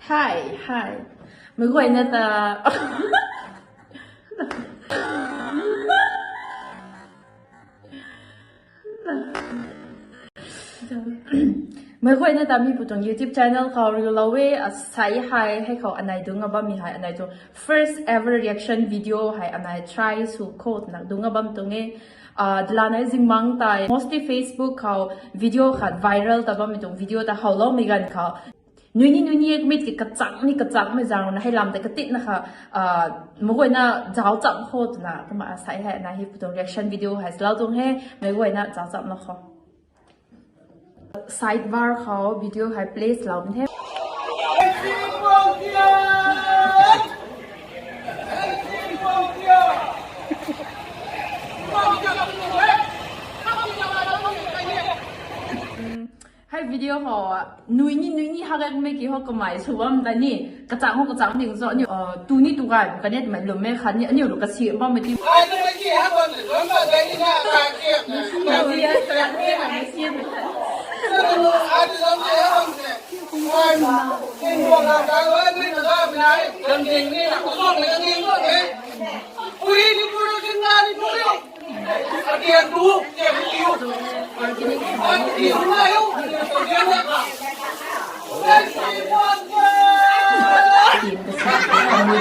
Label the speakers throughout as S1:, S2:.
S1: Hi. Magway na ta. Magway na ta mi putong YouTube channel ko Rulawe asai hai ko anay dunga ba mi hai anay to first ever reaction video hai anay try su code na dunga bam tunge dlanai jingmang tai mostly Facebook ko video khat viral ta ba mi tung video ta how long mi gan ko Nui ek mit ki kacang me jang na hai lam te katit na kha magoi na jaw chap khot na kuma sai hai na hi putong reaction video hai slau tung he magoi na jaw chap na kho sidebar kho video hai place lau he hai video ho nui ni hagak me ki ho kamai suwam da ni kacang ding zo ni tu ni tu ga ka net mai lo me khan ni ani ru ka si ba me ti ai no me ki ha kon lo ma da ni na ka ki na ni ya tra ni ha me si me a di lo me ha kon se ai ma kin bo ga ga lo ni na ga me nai dam ding ni na ko so me ka ni lo me ui ni pu ro sin na ni pu yo a ki an tu ke pu yo an ki hu na yo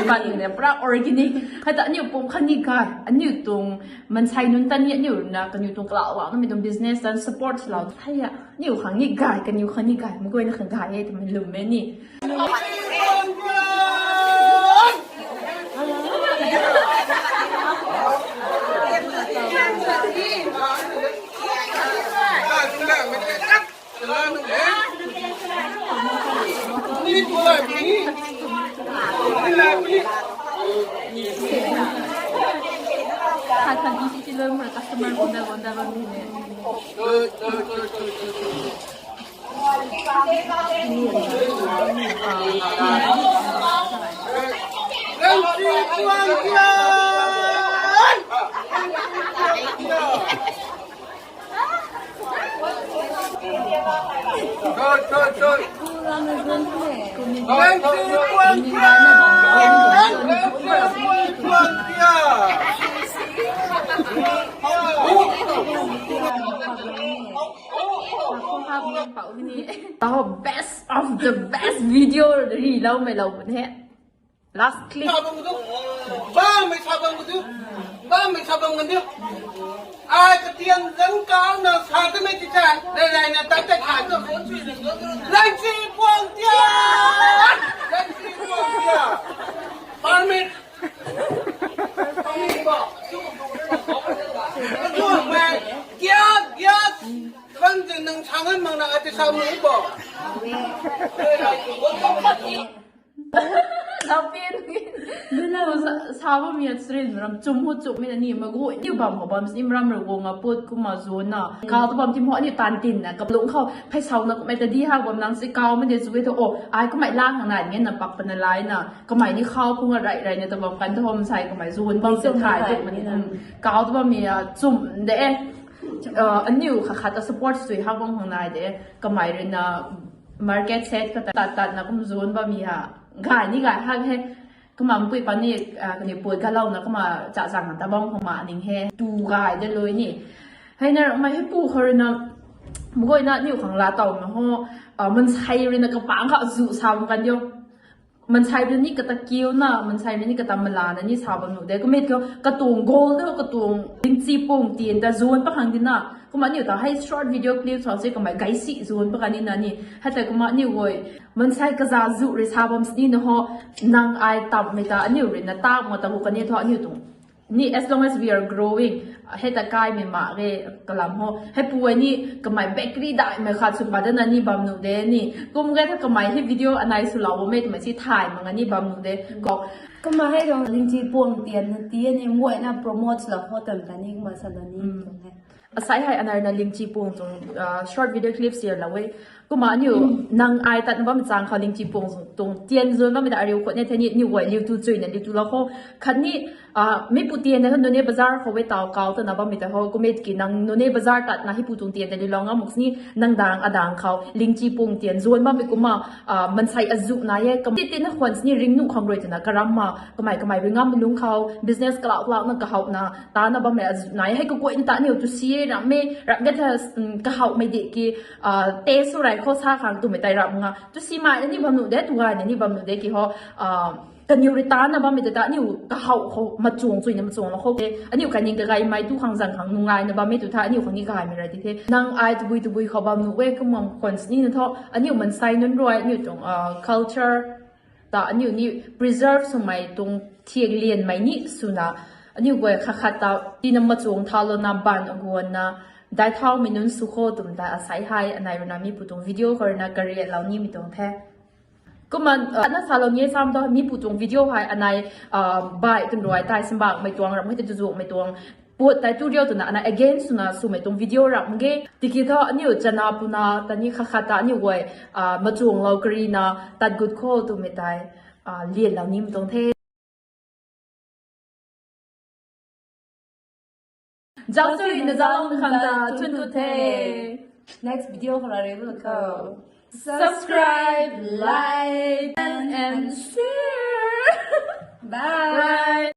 S1: pan ne pra organic hata ni pom khani ka ani tung man sai nun tan ni na kan yu tung kla wa na mi tung business dan support lao thaya ni khang ni ga kan yu khani ga mo koi na khang ga ye man lum me ni Kan isi lo mer customer gonda ba ni ne best of the best video ri lau mai lau bun he last clip
S2: ba mai sabang ngan dia ai ka tiang dân cao na sa ta mai ti cha đây na ta ta thả cho vốn suy lên chi quang tia ban mi con chừng nâng sang hơn mà là cái sao nữa bỏ
S1: sao biết nên là sao mà mình sẽ làm chung hỗ trợ mìnhนี่มากูนี่บำเขาบำนี่มันเราวงอ่ะพูดกูมาโซนน่ะเขาตัวบำที่หมอนี่ตันตินน่ะกับลุงเขาให้เช่าน่ะก็ไม่แต่ดีฮะบำนังสิเขาไม่ได้ช่วยตัวโอ้ไอ้ก็ไม่ล่างขนาดนี้น่ะปักเป็นอะไรน่ะก็ไม่นี่เขาพุ่งอะไรเนี่ยแต่บำกันที่ผมใส่ก็ไม่โซนบำเสียถ่ายตัวมันเขาตัวบำมีจุ่มเด้อันนี้ค่ะค่ะจะ support สวยห้างบำข้างในเด้ก็ไม่เรียนmarket set ก็ตัดน่ะก็มันโซนบำมีฮะง่ายนี่ง่ายฮะแค่ก็มาปุยปันนี่กันนี่ปวดกันเล่านะก็มาจะสั่งตาบ้องของมาหนิงแฮ่ดูกายได้เลยนี่ให้นะไม่ให้ปูเขาเลยนะมันก็นะนี่ของลาเต่ามันห่อมันใช้เลยนะกระปังเขาจู่ซ้ำกันเดียวมันใช้เลยนี่กระตะกิ้วนะมันใช้เลยนี่กระตำมลานะนี่ซ้ำกันหนูเด็กก็ไม่เกี่ยวกระตุงโกลด์แล้วกระตุงลิงซีปุ่งเตียนแต่โซนปะครั้งนี้นะก็มาเนี่ยแต่ให้ short video clip สอนสิก็ไม่ไกด์สิโซนปะครั้งนี้นะนี่ให้แต่ก็มาเนี่ยเว้ยมันใช้กระจาจุเลยซ้ำมันนี่นะฮะนางไอตับไม่ตาอันนี้เลยนะตาหมดแต่หุกันเนี่ยทออันนี้ตรงนี่ as long as we are growing ให้แต่กายไม่มาเลยกะลำฮะให้ป่วยนี่ก็ไม่เบเกอรี่ได้ไม่ขาดสุดบาดนั้นนี่บำหนูเดนี่ก็มึงก็ถ้าก็ไม่ให้วิดีโออันไหนสุดเราไม่ต้องมาที่ถ่ายมันอันนี้บำหนูเดก็
S3: มาให้เราจริงๆปวงเตียนเตียนนี่มวยนะโปรโมทเราพอเติมกันนี่มาสนับสนุนตรงนี้
S1: aside ให้อันนั้นลิงก์จีปงตรง short video clips เสียแล้วเว้ย ก็มาอยู่นางไอตัดว่ามันจางเขาลิงจีปงตรงเตียนส่วนว่ามันอาริวคนเนี่ยเทนี่นิวไว้ลิวตูจุยเนี่ยลิวตูแล้วเขาคันนี้ไม่ปูเตียนเนี่ยโนเน่บาซาร์เขาไว้ตาวเก่าแต่นะว่าไม่แต่เขาก็ไม่กินนางโนเน่บาซาร์ตัดนะให้ปูตรงเตียนแต่ลิลองอ่ะมุกนี่นางดังดังเขาลิงจีปงเตียนส่วนว่าไม่กูมามันใส่อายุนายก็ติดติดนะคนนี่ริงนุ่งของรวยแต่นะกระรำมาก็ไม่ริงอ่ะไม่ลุงเขา business กล่าวนั่งก็เขานะตานะว่าไม่อายุนายให้ก็กวนตาเนี่ยตุซีนะไม่รักกันเธอก็เขาไม่เด็กกี่เตะสุดไรเขาซาขังตัวไม่ได้รับงาตุซีมาอันนี้บำหนุเด็ดตัวอันนี้บำหนุเด็กกี่เขากันอยู่ในตานะบำไม่ได้ตาเนี่ยก็เขามาจวงจุยเนี่ยมาจวงแล้วเขาอันนี้กันยิงกระไรไม่ทุกครั้งสั่งขังนุ่งไงนะบำไม่ตุท่าอันนี้คนนี้ก็หายไม่ได้ที่นางไอตุบุยเขาบำหนุเว้ก็มองคนนี่นะท่ออันนี้มันใส่นั่นรวยนี่ตรงculture แต่อันนี้นี่ preserve สมัยตรงเทียงเลียนไม่นี่สุนะอันนี้เว้ขัดตาที่นำมาจวงทาลนาบานกวนนะได้เท่าไม่นุ่นสุโขตุมได้อาศัยให้อันไหนเรานะมีปุตงวิดีโอก็นะกระเรียนเรานี่มีตรงแท้ก็มันอันนั้นสารนี้ซ้ำต้องมีปุตงวิดีโอให้อันไหนบ่ายตุนรวยตายสมบัติไม่ตวงรับไม่จะจู่ไม่ตวงปวดแต่ตัวเดียวตัวนั้นอันนั้น again สุนะสุไม่ตรงวิดีโอรับมึงเกติคิดว่าอันนี้จะนาปุนาตอนนี้ขัดตาอันนี้ไว้มาจวงเรากรีนะตัดกุดโคตุไม่ตายเรียนเรานี่มีตรงแท้เจ้าสุรินทร์จะลองทำตาทุนทุเท
S3: next video ของเราเรียกว่าก็
S1: subscribe like and share
S3: bye